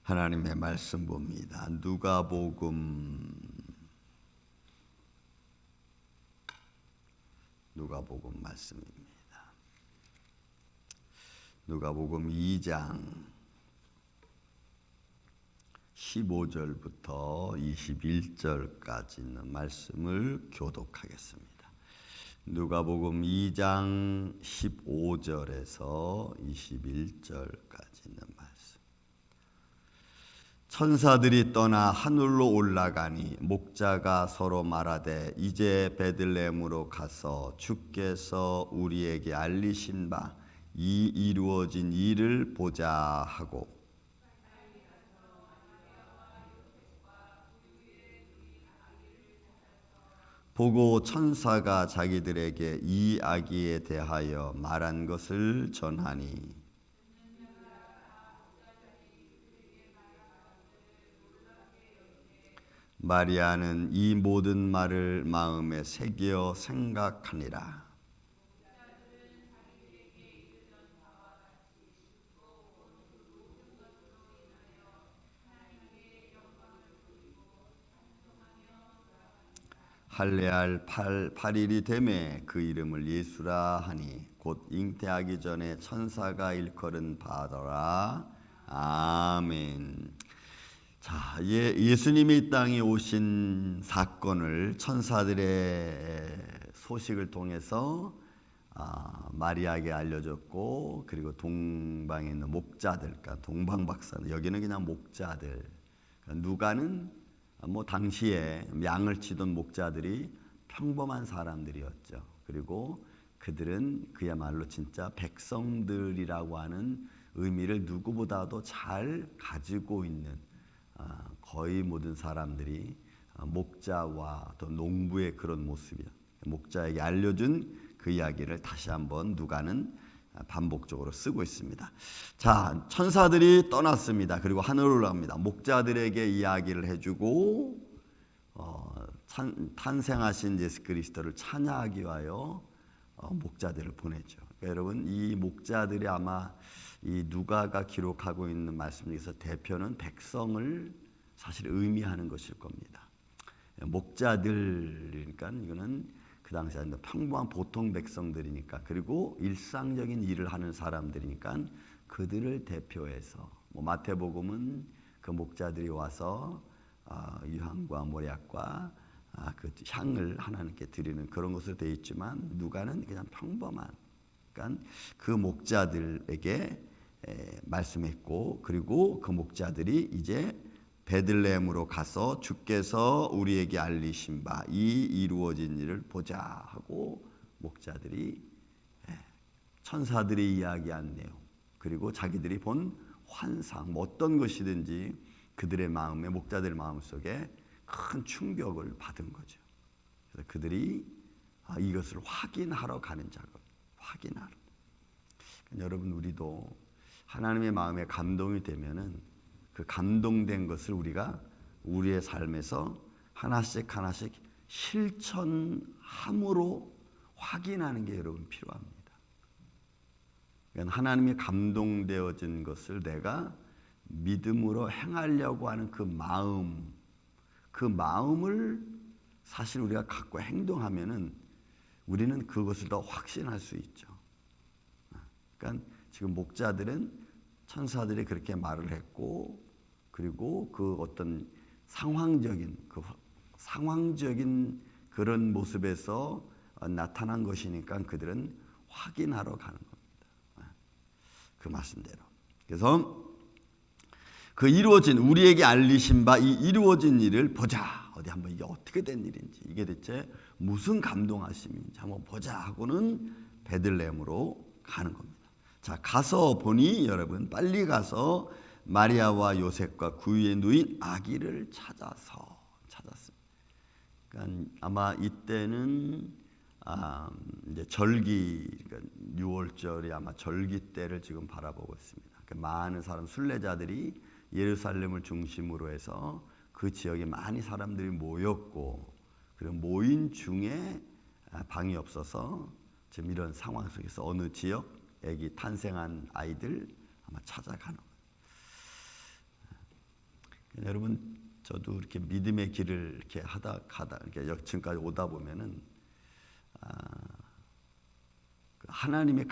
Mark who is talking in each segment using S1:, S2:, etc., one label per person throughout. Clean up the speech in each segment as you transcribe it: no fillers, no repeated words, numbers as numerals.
S1: 하나님의 말씀 봅니다. 누가복음 말씀입니다. 누가복음 2장 15절부터 21절까지 있는 말씀을 교독하겠습니다. 누가복음 2장 15절에서 21절까지 있는 말씀. 천사들이 떠나 하늘로 올라가니 목자가 서로 말하되 이제 베들레헴으로 가서 주께서 우리에게 알리신 바 이 이루어진 일을 보자 하고, 보고 천사가 자기들에게 이 아기에 대하여 말한 것을 전하니, 마리아는 이 모든 말을 마음에 새겨 생각하니라. 할례할 8일이 되매 그 이름을 예수라 하니 곧 잉태하기 전에 천사가 일컬은 바더라. 아멘. 자, 예수님이 이 땅에 오신 사건을 천사들의 소식을 통해서 마리아에게 알려졌고, 그리고 동방에 있는 목자들, 그러니까 동방박사들, 여기는 그냥 목자들, 그러니까 누가는 당시에 양을 치던 목자들이 평범한 사람들이었죠. 그리고 그들은 그야말로 진짜 백성들이라고 하는 의미를 누구보다도 잘 가지고 있는, 거의 모든 사람들이 목자와 또 농부의 그런 모습이야. 목자에게 알려준 그 이야기를 다시 한번 누가는 반복적으로 쓰고 있습니다. 자, 천사들이 떠났습니다. 그리고 하늘로 올라갑니다. 목자들에게 이야기를 해주고 탄생하신 예수 그리스도를 찬양하기 위하여 목자들을 보내죠. 그러니까 여러분, 이 목자들이 아마 이 누가가 기록하고 있는 말씀 중에서 대표는 백성을 사실 의미하는 것일 겁니다. 목자들이니까 이거는 그 당시에 평범한 보통 백성들이니까, 그리고 일상적인 일을 하는 사람들이니까 그들을 대표해서 마태복음은 그 목자들이 와서 유향과 모략과 그 향을 하나님께 드리는 그런 것으로 되어 있지만, 누가는 그냥 평범한, 그러니까 그 목자들에게 말씀했고, 그리고 그 목자들이 이제 베들레헴으로 가서 주께서 우리에게 알리신 바 이 이루어진 일을 보자 하고, 목자들이 천사들이 이야기한 내용, 그리고 자기들이 본 환상, 어떤 것이든지 그들의 마음에, 목자들의 마음속에 큰 충격을 받은 거죠. 그래서 그들이 이것을 확인하러 가는 작업, 확인하러. 여러분, 우리도 하나님의 마음에 감동이 되면은 그 감동된 것을 우리가 우리의 삶에서 하나씩 실천함으로 확인하는 게 여러분 필요합니다. 그러니까 하나님이 감동되어진 것을 내가 믿음으로 행하려고 하는 그 마음을 사실 우리가 갖고 행동하면은 우리는 그것을 더 확신할 수 있죠. 그러니까 지금 목자들은 천사들이 그렇게 말을 했고, 그리고 그 어떤 상황적인 그런 모습에서 나타난 것이니까 그들은 확인하러 가는 겁니다. 그 말씀대로. 그래서 그 우리에게 알리신 바 이 이루어진 일을 보자. 어디 한번 이게 어떻게 된 일인지, 이게 대체 무슨 감동하심인지 한번 보자 하고는 베들레헴으로 가는 겁니다. 자, 가서 보니 여러분, 빨리 가서 마리아와 요셉과 그 위에 누인 아기를 찾았습니다. 그러니까 아마 이때는 이제 절기, 그러니까 6월절이 아마 절기 때를 지금 바라보고 있습니다. 그러니까 많은 사람, 순례자들이 예루살렘을 중심으로 해서 그 지역에 많이 사람들이 모였고, 그리고 모인 중에 방이 없어서 지금 이런 상황 속에서 어느 지역 애기 탄생한 아이들 아마 찾아가는 거예요. 여러분, 저도 이렇게 믿음의 길을 이렇게 가다 이렇게 역층까지 오다 보면은 하나님의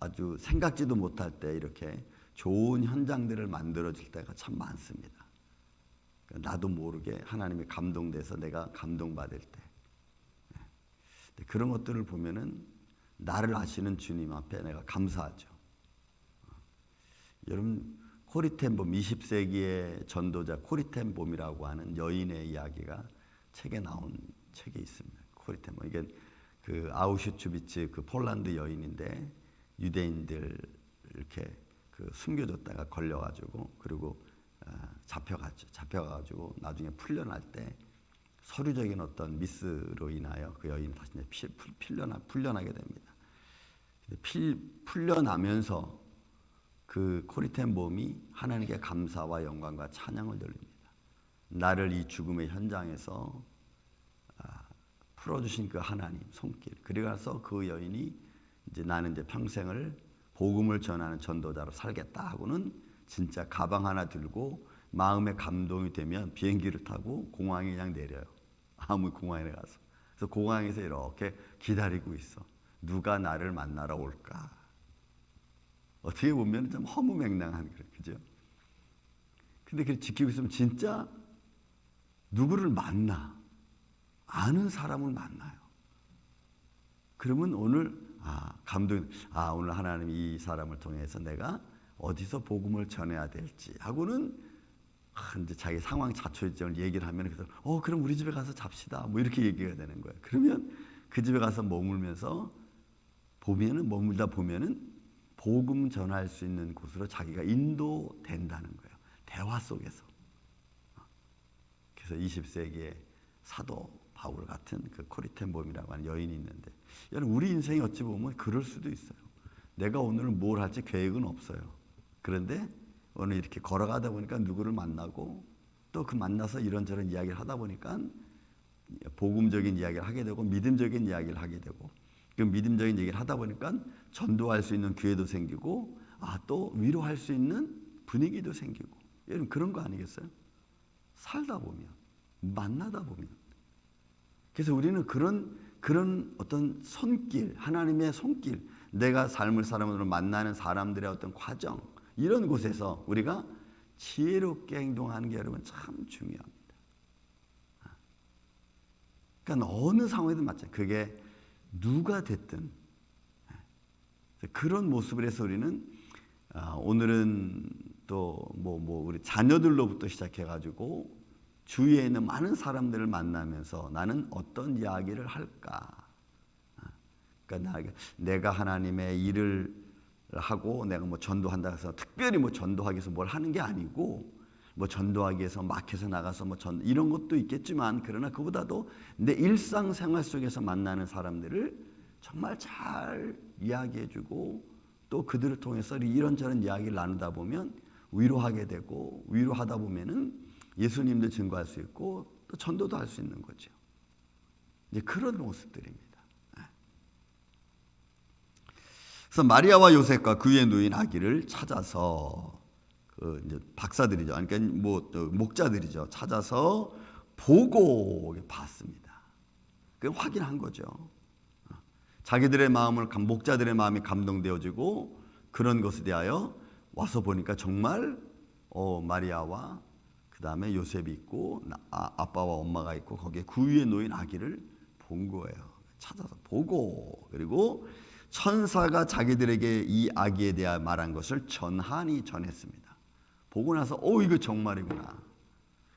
S1: 아주 생각지도 못할 때 이렇게 좋은 현장들을 만들어줄 때가 참 많습니다. 나도 모르게 하나님이 감동돼서 내가 감동받을 때, 그런 것들을 보면은 나를 아시는 주님 앞에 내가 감사하죠. 여러분, 코리텐봄 20세기의 전도자 코리텐봄이라고 하는 여인의 이야기가 책에 나온 책이 있습니다. 코리텐봄, 이게 그 아우슈츠비츠 그 폴란드 여인인데 유대인들 이렇게 그 숨겨줬다가 걸려가지고 그리고 잡혀갔죠. 잡혀가지고 나중에 풀려날 때 서류적인 어떤 미스로 인하여 그 여인이 다시 풀려나게 됩니다. 풀려나면서 그 코리텐봄이 하나님께 감사와 영광과 찬양을 돌립니다. 나를 이 죽음의 현장에서 풀어주신 그 하나님 손길. 그리고 나서 그 여인이 이제 나는 이제 평생을 복음을 전하는 전도자로 살겠다 하고는 진짜 가방 하나 들고 마음에 감동이 되면 비행기를 타고 공항에 그냥 내려요. 아무 공항에 가서. 그래서 공항에서 이렇게 기다리고 있어. 누가 나를 만나러 올까? 어떻게 보면 좀 허무맹랑한 거예요. 그죠? 근데 그걸 지키고 있으면 진짜 누구를 만나. 아는 사람을 만나요. 그러면 오늘 오늘 하나님이 이 사람을 통해서 내가 어디서 복음을 전해야 될지 하고는 이제 자기 상황 자초지종을 얘기를 하면 그럼 우리 집에 가서 잡시다 뭐 이렇게 얘기가 되는 거예요. 그러면 그 집에 가서 머물다 보면은 복음 전할 수 있는 곳으로 자기가 인도된다는 거예요. 대화 속에서. 그래서 20세기의 사도 바울 같은 그 코리텐봄이라고 하는 여인이 있는데, 여러분, 우리 인생이 어찌 보면 그럴 수도 있어요. 내가 오늘 뭘 할지 계획은 없어요. 그런데 오늘 이렇게 걸어가다 보니까 누구를 만나고 또 그 만나서 이런저런 이야기를 하다 보니까 복음적인 이야기를 하게 되고 믿음적인 이야기를 하게 되고, 그 믿음적인 얘기를 하다 보니까 전도할 수 있는 기회도 생기고 또 위로할 수 있는 분위기도 생기고. 여러분, 그런 거 아니겠어요? 살다 보면, 만나다 보면. 그래서 우리는 그런 어떤 손길, 하나님의 손길, 내가 삶을 사람으로 만나는 사람들의 어떤 과정, 이런 곳에서 우리가 지혜롭게 행동하는 게 여러분 참 중요합니다. 그러니까 어느 상황이든 마찬가지. 그게 누가 됐든 그런 모습을 해서 우리는 오늘은 또 우리 자녀들로부터 시작해가지고 주위에 있는 많은 사람들을 만나면서 나는 어떤 이야기를 할까? 그러니까 내가 하나님의 일을 하고 내가 전도한다 해서 특별히 전도하기 위해서 뭘 하는 게 아니고, 전도하기 위해서 마켓에 나가서 이런 것도 있겠지만, 그러나 그보다도 내 일상생활 속에서 만나는 사람들을 정말 잘 이야기해주고 또 그들을 통해서 이런저런 이야기를 나누다 보면 위로하게 되고, 위로하다 보면은 예수님도 증거할 수 있고 또 전도도 할 수 있는 거죠. 이제 그런 모습들입니다. 그래서 마리아와 요셉과 그의 누인 아기를 찾아서 이제 박사들이죠. 그러니까 목자들이죠. 찾아서 보고 봤습니다. 그 확인한 거죠. 자기들의 목자들의 마음이 감동되어지고 그런 것에 대하여 와서 보니까 정말 마리아와 그 다음에 요셉이 있고 아빠와 엄마가 있고 거기에 그 위에 놓인 아기를 본 거예요. 찾아서 보고, 그리고 천사가 자기들에게 이 아기에 대해 말한 것을 전했습니다. 보고 나서 이거 정말이구나.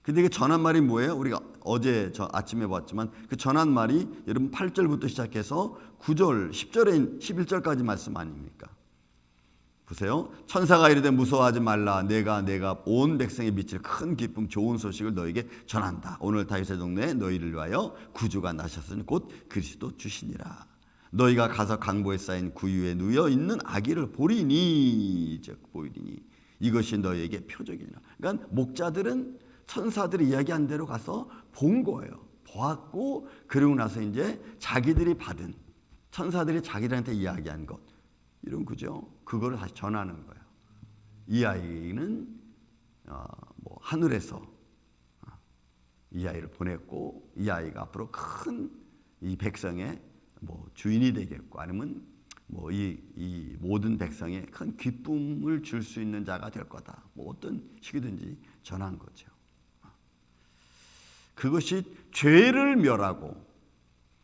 S1: 근데 그 전한 말이 뭐예요? 우리가 어제 아침에 봤지만 그 전한 말이 여러분 8절부터 시작해서 9절, 10절에 11절까지 말씀 아닙니까? 보세요. 천사가 이르되 무서워하지 말라. 내가 온 백성의 미칠 큰 기쁨 좋은 소식을 너에게 전한다. 오늘 다윗의 동네에 너희를 위하여 구주가 나셨으니 곧 그리스도 주시니라. 너희가 가서 강보에 쌓인 구유에 누워 있는 아기를 보리니 이것이 너희에게 표적이니라. 그러니까 목자들은 천사들이 이야기한 대로 가서 본 거예요. 보았고, 그러고 나서 이제 자기들이 받은, 천사들이 자기들한테 이야기한 것, 이런 거죠. 그거를 다시 전하는 거예요. 이 아이는 하늘에서 이 아이를 보냈고 이 아이가 앞으로 큰 이 백성의 주인이 되겠고 아니면 이 모든 백성에 큰 기쁨을 줄 수 있는 자가 될 거다. 어떤 식이든지 전한 거죠. 그것이 죄를 멸하고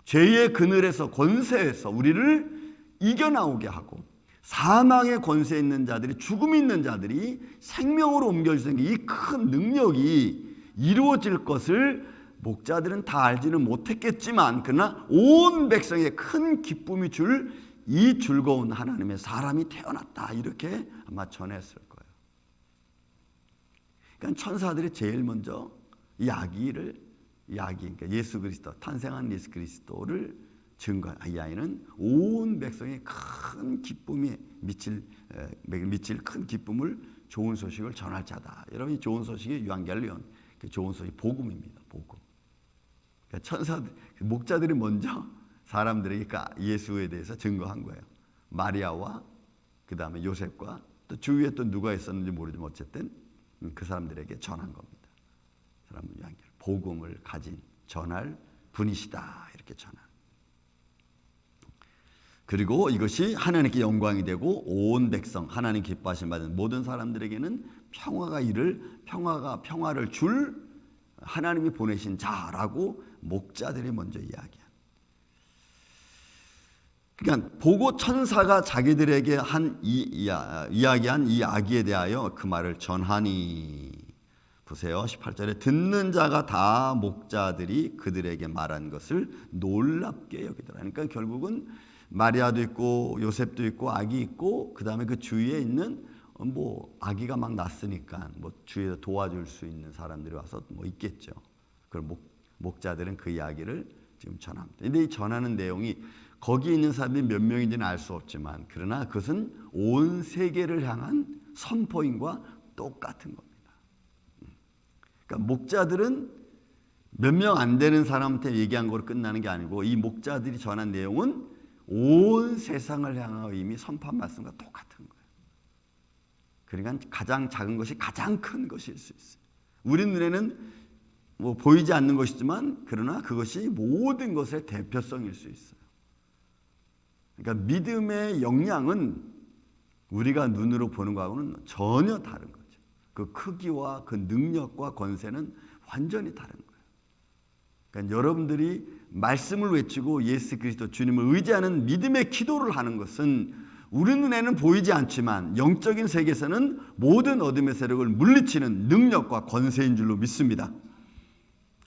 S1: 죄의 그늘에서 권세에서 우리를 이겨나오게 하고 사망의 권세에 있는 자들이 죽음이 있는 자들이 생명으로 옮겨지는 이 큰 능력이 이루어질 것을 목자들은 다 알지는 못했겠지만 그러나 온 백성에 큰 기쁨이 줄 이 즐거운 하나님의 사람이 태어났다 이렇게 아마 전했을 거예요. 그러니까 천사들이 제일 먼저 이 그러니까 예수 그리스도 탄생한 예수 그리스도를 증거한 이 아이는 온 백성에 큰 기쁨이 미칠 큰 기쁨을 좋은 소식을 전할 자다. 여러분 이 좋은 소식이 유한겔리온 그 좋은 소식 복음입니다. 복음. 그러니까 목자들이 먼저 사람들에게 예수에 대해서 증거한 거예요. 마리아와 그 다음에 요셉과 또 주위에 또 누가 있었는지 모르지만 어쨌든 그 사람들에게 전한 겁니다. 사람은 유한겔 복음을 가진 전할 분이시다 이렇게 전한. 그리고 이것이 하나님께 영광이 되고 온 백성 하나님 기뻐하심 받은 모든 사람들에게는 평화를 줄 하나님이 보내신 자라고 목자들이 먼저 이야기한. 그러니까 보고 천사가 자기들에게 이야기한 이 아기에 대하여 그 말을 전하니 보세요. 18절에 듣는 자가 다 목자들이 그들에게 말한 것을 놀랍게 여기더라. 그러니까 결국은 마리아도 있고 요셉도 있고 아기 있고 그 다음에 그 주위에 있는 아기가 막 났으니까 주위에서 도와줄 수 있는 사람들이 와서 있겠죠. 그럼 목자들은 그 이야기를 지금 전합니다. 근데 이 전하는 내용이 거기 있는 사람들이 몇 명인지는 알 수 없지만 그러나 그것은 온 세계를 향한 선포인과 똑같은 겁니다. 그러니까 목자들은 몇 명 안 되는 사람한테 얘기한 거로 끝나는 게 아니고 이 목자들이 전한 내용은 온 세상을 향하여 이미 선포한 말씀과 똑같은 거예요. 그러니까 가장 작은 것이 가장 큰 것일 수 있어요. 우리 눈에는 보이지 않는 것이지만 그러나 그것이 모든 것의 대표성일 수 있어요. 그러니까 믿음의 역량은 우리가 눈으로 보는 것하고는 전혀 다른 거죠. 그 크기와 그 능력과 권세는 완전히 다른 거예요. 그러니까 여러분들이 말씀을 외치고 예수 그리스도 주님을 의지하는 믿음의 기도를 하는 것은 우리 눈에는 보이지 않지만 영적인 세계에서는 모든 어둠의 세력을 물리치는 능력과 권세인 줄로 믿습니다.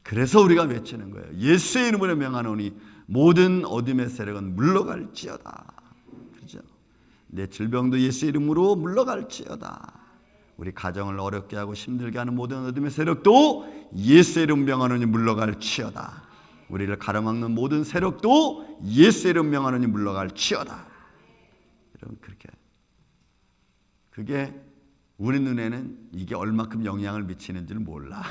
S1: 그래서 우리가 외치는 거예요. 예수의 이름으로 명하노니 모든 어둠의 세력은 물러갈지어다. 그렇죠? 내 질병도 예수의 이름으로 물러갈지어다. 우리 가정을 어렵게 하고 힘들게 하는 모든 어둠의 세력도 예수의 이름 명하노니 물러갈지어다. 우리를 가로막는 모든 세력도 예수의 이름 명하노니 물러갈지어다. 여러분 그렇게 그게 우리 눈에는 이게 얼마큼 영향을 미치는지를 몰라.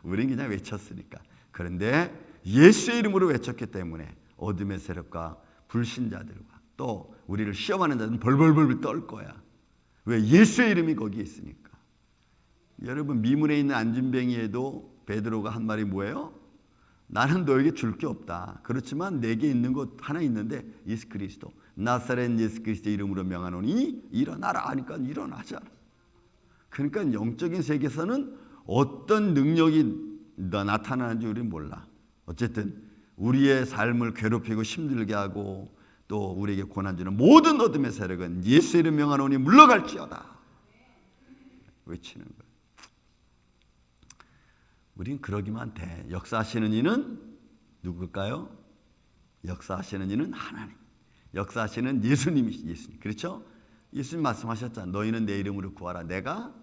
S1: 우린 그냥 외쳤으니까. 그런데 예수의 이름으로 외쳤기 때문에 어둠의 세력과 불신자들과 또 우리를 시험하는 자들은 벌벌벌 떨 거야. 왜? 예수의 이름이 거기에 있으니까. 여러분 미문에 있는 안진뱅이에도 베드로가 한 말이 뭐예요? 나는 너에게 줄 게 없다. 그렇지만 내게 있는 것 하나 있는데 예수 그리스도 나사렛 예수 그리스도 이름으로 명하노니 일어나라 하니까 일어나잖아. 그러니까 영적인 세계에서는 어떤 능력이 나타나는지 우리는 몰라. 어쨌든 우리의 삶을 괴롭히고 힘들게 하고 또 우리에게 고난 주는 모든 어둠의 세력은 예수 이름 명하노니 물러갈지어다. 외치는 거예요. 우린 그러기만 돼. 역사하시는 이는 누굴까요? 역사하시는 이는 하나님. 역사하시는 예수님이시 예수님. 그렇죠? 예수님 말씀하셨잖아. 너희는 내 이름으로 구하라. 내가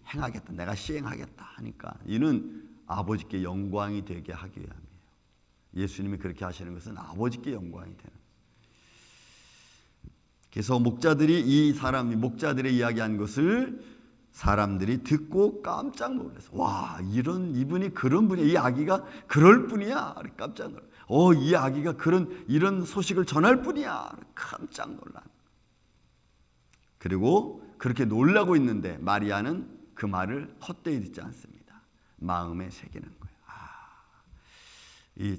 S1: 행하겠다. 내가 시행하겠다 하니까 이는 아버지께 영광이 되게 하기 위함이에요. 예수님이 그렇게 하시는 것은 아버지께 영광이 되는. 그래서 목자들이 이야기한 것을 사람들이 듣고 깜짝 놀라서 와 이분이 그런 분이야. 이 아기가 그럴 뿐이야. 깜짝 놀라. 이 아기가 이런 소식을 전할 뿐이야. 깜짝 놀라. 그리고 그렇게 놀라고 있는데 마리아는 그 말을 헛되이 듣지 않습니다. 마음에 새기는 거예요.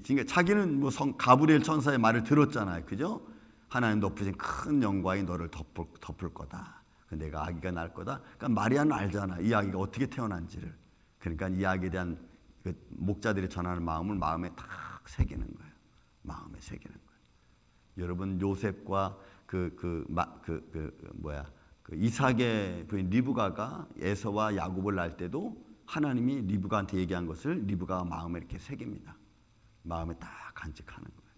S1: 그러니까 자기는 뭐 가브리엘 천사의 말을 들었잖아요, 그죠? 하나님 높으신 큰 영광이 너를 덮을 거다. 내가 아기가 날 거다. 그러니까 마리아는 알잖아, 이 아기가 어떻게 태어난지를. 그러니까 이 아기에 대한 그 목자들이 전하는 마음을 마음에 딱 새기는 거예요. 마음에 새기는 거예요. 여러분, 요셉과 이삭의 부인 리브가가 에서와 야곱을 낳을 때도 하나님이 리브가한테 얘기한 것을 리브가가 마음에 이렇게 새깁니다. 마음에 딱 간직하는 거예요.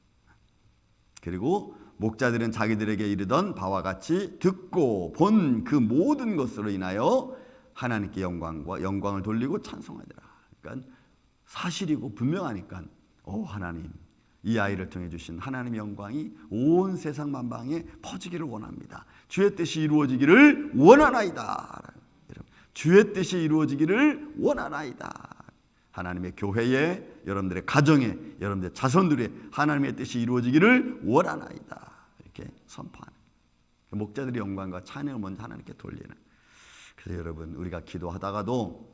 S1: 그리고 목자들은 자기들에게 이르던 바와 같이 듣고 본 그 모든 것으로 인하여 하나님께 영광을 돌리고 찬송하더라. 그러니까 사실이고 분명하니까 하나님, 이 아이를 통해 주신 하나님의 영광이 온 세상 만방에 퍼지기를 원합니다. 주의 뜻이 이루어지기를 원하나이다. 주의 뜻이 이루어지기를 원하나이다. 하나님의 교회에, 여러분들의 가정에, 여러분들의 자손들의 하나님의 뜻이 이루어지기를 원하나이다. 이렇게 선포하는. 목자들의 영광과 찬양을 먼저 하나님께 돌리는. 그래서 여러분, 우리가 기도하다가도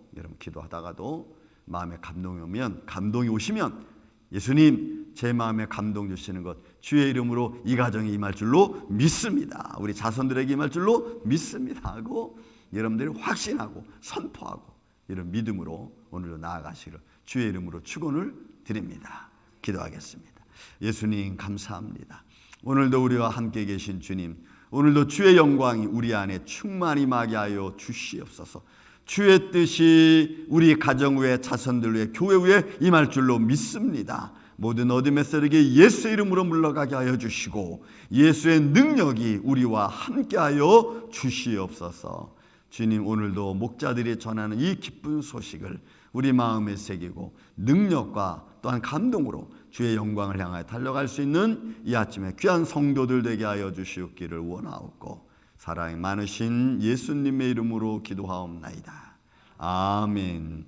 S1: 마음에 감동이 오시면 예수님, 제 마음에 감동 주시는 것 주의 이름으로 이 가정에 임할 줄로 믿습니다. 우리 자손들에게 임할 줄로 믿습니다 하고 여러분들이 확신하고 선포하고 이런 믿음으로 오늘도 나아가시기를 주의 이름으로 축원을 드립니다. 기도하겠습니다. 예수님, 감사합니다. 오늘도 우리와 함께 계신 주님, 오늘도 주의 영광이 우리 안에 충만히 임하게 하여 주시옵소서. 주의 뜻이 우리 가정 위에, 자손들 위에, 교회 위에 임할 줄로 믿습니다. 모든 어둠의 세력이 예수 이름으로 물러가게 하여 주시고 예수의 능력이 우리와 함께하여 주시옵소서. 주님, 오늘도 목자들이 전하는 이 기쁜 소식을 우리 마음에 새기고 능력과 또한 감동으로 주의 영광을 향하여 달려갈 수 있는 이 아침에 귀한 성도들 되게 하여 주시옵기를 원하옵고 사랑이 많으신 예수님의 이름으로 기도하옵나이다. 아멘.